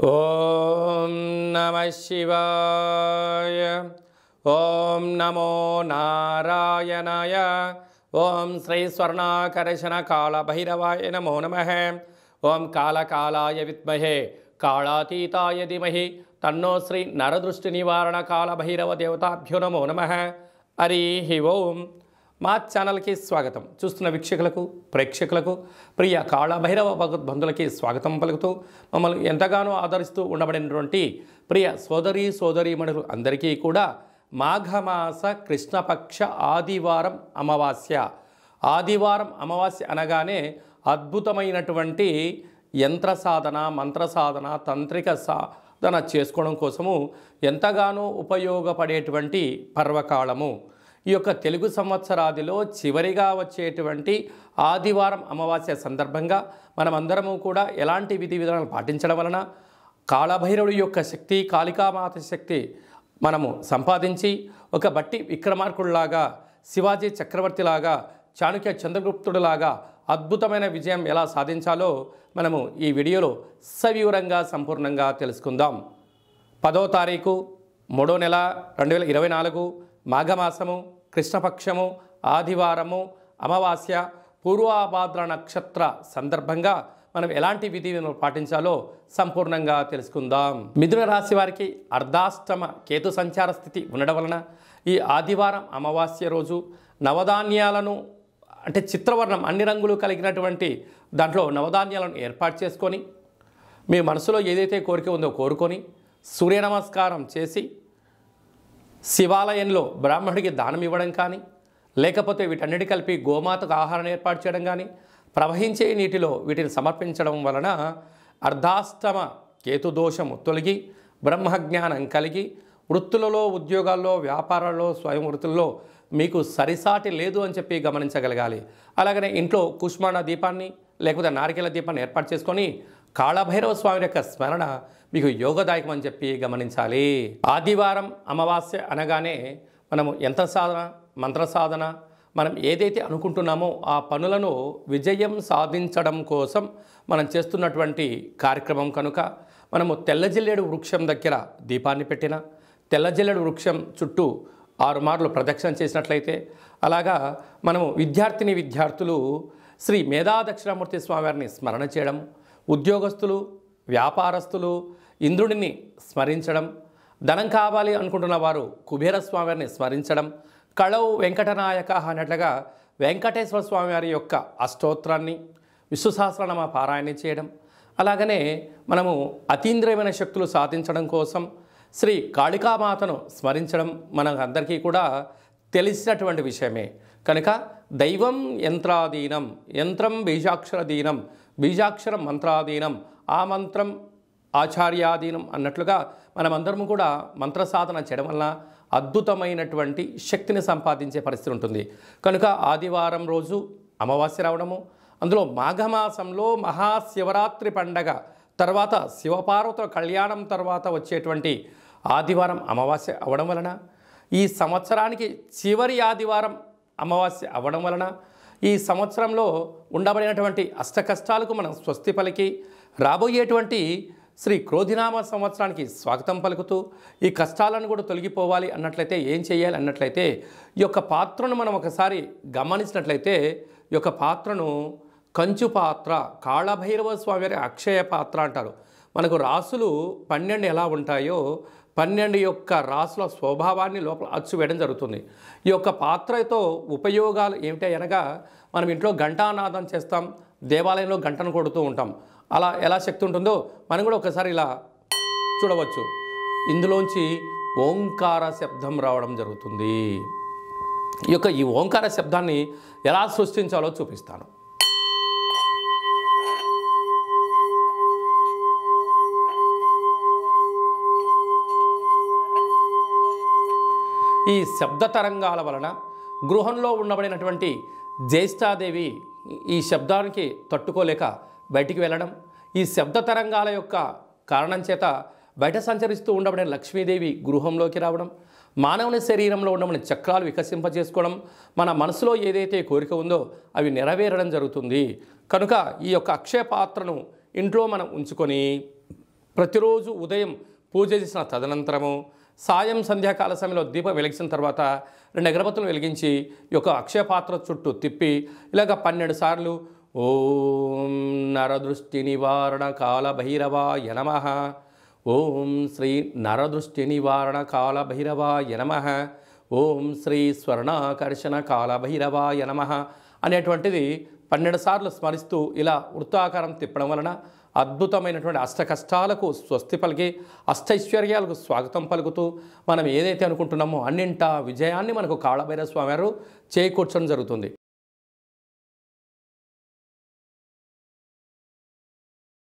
ఓం నమః శివాయ. ఓం నమో నారాయణాయ. ఓం శ్రీ స్వర్ణాకర్షణ కాళభైరవాయ నమో నమః. ఓం కాళకాలాయ విద్మహే కాళాతీతాయ ధీమహి తన్నో శ్రీ నరదృష్టి నివారణ కాళభైరవ దేవతాభ్యో నమో నమః. హరి ఓం. మా ఛానల్కి స్వాగతం. చూస్తున్న వీక్షకులకు ప్రేక్షకులకు ప్రియ కాళభైరవ భగవద్బంధులకి స్వాగతం పలుకుతూ మమ్మల్ని ఎంతగానో ఆదరిస్తూ ఉండబడినటువంటి ప్రియ సోదరీమణులు అందరికీ కూడా మాఘమాస కృష్ణపక్ష ఆదివారం అమావాస్య అనగానే అద్భుతమైనటువంటి యంత్ర సాధన, మంత్ర సాధన, తంత్రిక సాధన చేసుకోవడం కోసము ఎంతగానో ఉపయోగపడేటువంటి పర్వకాలము. ఈ యొక్క తెలుగు సంవత్సరాదిలో చివరిగా వచ్చేటువంటి ఆదివారం అమావాస్య సందర్భంగా మనమందరము కూడా ఎలాంటి విధి విధానాలు పాటించడం వలన కాళభైరవుడి యొక్క శక్తి, కాళికామాత శక్తి మనము సంపాదించి ఒక బట్టి విక్రమార్కుడిలాగా, శివాజీ చక్రవర్తిలాగా, చాణక్య చంద్రగుప్తుడిలాగా అద్భుతమైన విజయం ఎలా సాధించాలో మనము ఈ వీడియోలో సవివరంగా సంపూర్ణంగా తెలుసుకుందాం. 10వ తారీఖు 3వ నెల 2024 మాఘమాసము, కృష్ణపక్షము, ఆదివారము, అమావాస్య, పూర్వాభాద్ర నక్షత్ర సందర్భంగా మనం ఎలాంటి విధి పాటించాలో సంపూర్ణంగా తెలుసుకుందాం. మిథున రాశి వారికి అర్ధాష్టమ కేతు సంచార స్థితి ఉండడం వలన ఈ ఆదివారం అమావాస్య రోజు నవధాన్యాలను అంటే చిత్రవర్ణం అన్ని రంగులు కలిగినటువంటి దాంట్లో నవధాన్యాలను ఏర్పాటు చేసుకొని మీ మనసులో ఏదైతే కోరిక ఉందో కోరుకొని సూర్య నమస్కారం చేసి శివాలయంలో బ్రాహ్మణుడికి దానం ఇవ్వడం కానీ, లేకపోతే వీటన్నిటి కలిపి గోమాతకు ఆహారం ఏర్పాటు చేయడం కానీ, ప్రవహించే నీటిలో వీటిని సమర్పించడం వలన అర్ధాష్టమ కేతు దోషము తొలగి బ్రహ్మజ్ఞానం కలిగి వృత్తులలో, ఉద్యోగాల్లో, వ్యాపారాల్లో, స్వయం వృత్తుల్లో మీకు సరిసాటి లేదు అని చెప్పి గమనించగలగాలి. అలాగనే ఇంట్లో కుష్మాండ దీపాన్ని లేకపోతే నారికేల దీపాన్ని ఏర్పాటు చేసుకొని కాళభైరవ స్వామి యొక్క స్మరణ మీకు యోగదాయకం అని చెప్పి గమనించాలి. ఆదివారం అమావాస్య అనగానే మనము యంత్ర సాధన, మంత్ర సాధన, మనం ఏదైతే అనుకుంటున్నామో ఆ పనులను విజయం సాధించడం కోసం మనం చేస్తున్నటువంటి కార్యక్రమం కనుక మనము తెల్లజిల్లేడు వృక్షం దగ్గర దీపాన్ని పెట్టిన, తెల్లజిల్లేడు వృక్షం చుట్టూ 6 మార్లు ప్రదక్షిణ చేసినట్లయితే, అలాగా మనము విద్యార్థులు శ్రీ మేధా దక్షిణామూర్తి స్వామివారిని స్మరణ చేయడం, ఉద్యోగస్తులు, వ్యాపారస్తులు ఇంద్రుడిని స్మరించడం, ధనం కావాలి అనుకుంటున్న వారు కుబేర స్వామివారిని స్మరించడం, కళౌ వెంకటనాయక అన్నట్లుగా వెంకటేశ్వర స్వామివారి యొక్క అష్టోత్తరాన్ని, విష్ణు సహస్రనామ పారాయణ చేయడం, అలాగనే మనము అతీంద్రియమైన శక్తులు సాధించడం కోసం శ్రీ కాళికామాతను స్మరించడం మనకందరికీ కూడా తెలిసినటువంటి విషయమే. కనుక దైవం యంత్రాధీనం, యంత్రం బీజాక్షరధీనం, బీజాక్షరం మంత్రాధీనం, ఆ మంత్రం ఆచార్యాధీనం అన్నట్లుగా మనమందరము కూడా మంత్ర సాధన చేయడం వలన అద్భుతమైనటువంటి శక్తిని సంపాదించే పరిస్థితి ఉంటుంది. కనుక ఆదివారం రోజు అమావాస్య రావడము, అందులో మాఘమాసంలో మహాశివరాత్రి పండగ తర్వాత శివపార్వతుల కళ్యాణం తర్వాత వచ్చేటువంటి ఆదివారం అమావాస్య అవ్వడం వలన, ఈ సంవత్సరానికి చివరి ఆదివారం అమావాస్య అవ్వడం వలన ఈ సంవత్సరంలో ఉండబడినటువంటి అష్టకష్టాలకు మనం స్వస్తి పలికి రాబోయేటువంటి శ్రీ క్రోధినామ సంవత్సరానికి స్వాగతం పలుకుతూ ఈ కష్టాలను కూడా తొలగిపోవాలి అన్నట్లయితే ఏం చేయాలి అన్నట్లయితే ఈ యొక్క పాత్రను మనం ఒకసారి గమనించినట్లయితే ఈ యొక్క పాత్రను కంచు పాత్ర, కాళభైరవ స్వామి అక్షయ పాత్ర అంటారు. మనకు రాసులు 12 ఎలా ఉంటాయో 12 యొక్క రాసుల స్వభావాన్ని లోపల అచ్చు వేయడం జరుగుతుంది. ఈ యొక్క పాత్రతో ఉపయోగాలు ఏమిటి అనగా మనం ఇంట్లో ఘంటానాదం చేస్తాం, దేవాలయంలో గంటను కొడుతూ ఉంటాం. అలా ఎలా శక్తి ఉంటుందో మనం కూడా ఒకసారి ఇలా చూడవచ్చు. ఇందులోంచి ఓంకార శబ్దం రావడం జరుగుతుంది. ఈ ఓంకార శబ్దాన్ని ఎలా సృష్టించాలో చూపిస్తాను. ఈ శబ్ద తరంగాల వలన గృహంలో ఉండబడినటువంటి జ్యేష్ఠాదేవి ఈ శబ్దానికి తట్టుకోలేక బయటికి వెళ్ళడం, ఈ శబ్ద తరంగాల యొక్క కారణం చేత బయట సంచరిస్తూ ఉండబడిన లక్ష్మీదేవి గృహంలోకి రావడం, మానవుని శరీరంలో ఉండబడిన చక్రాలు వికసింపజేసుకోవడం, మన మనసులో ఏదైతే కోరిక ఉందో అవి నెరవేరడం జరుగుతుంది. కనుక ఈ యొక్క అక్షయ పాత్రను ఇంట్లో మనం ఉంచుకొని ప్రతిరోజు ఉదయం పూజ చేసిన తదనంతరము సాయం సంధ్యాకాల సమయంలో దీపం వెలిగించిన తర్వాత 2 అగరబత్తులు వెలిగించి ఈ యొక్క అక్షయ పాత్ర చుట్టూ తిప్పి ఇలాగ 12 సార్లు ఓం నరదృష్టి నివారణ కాల భైరవాయ నమః, ఓం శ్రీ నరదృష్టి నివారణ కాల భైరవాయ నమః, ఓం శ్రీ స్వర్ణాకర్షణ కాల భైరవాయ నమః అనేటువంటిది 12 సార్లు స్మరిస్తూ ఇలా వృత్తాకారం తిప్పడం వలన అద్భుతమైనటువంటి అష్ట కష్టాలకు స్వస్తి పలికి అష్టైశ్వర్యాలకు స్వాగతం పలుకుతూ మనం ఏదైతే అనుకుంటున్నామో అన్నింటా విజయాన్ని మనకు కాళభైరవ స్వామి వారు చేకూర్చడం జరుగుతుంది.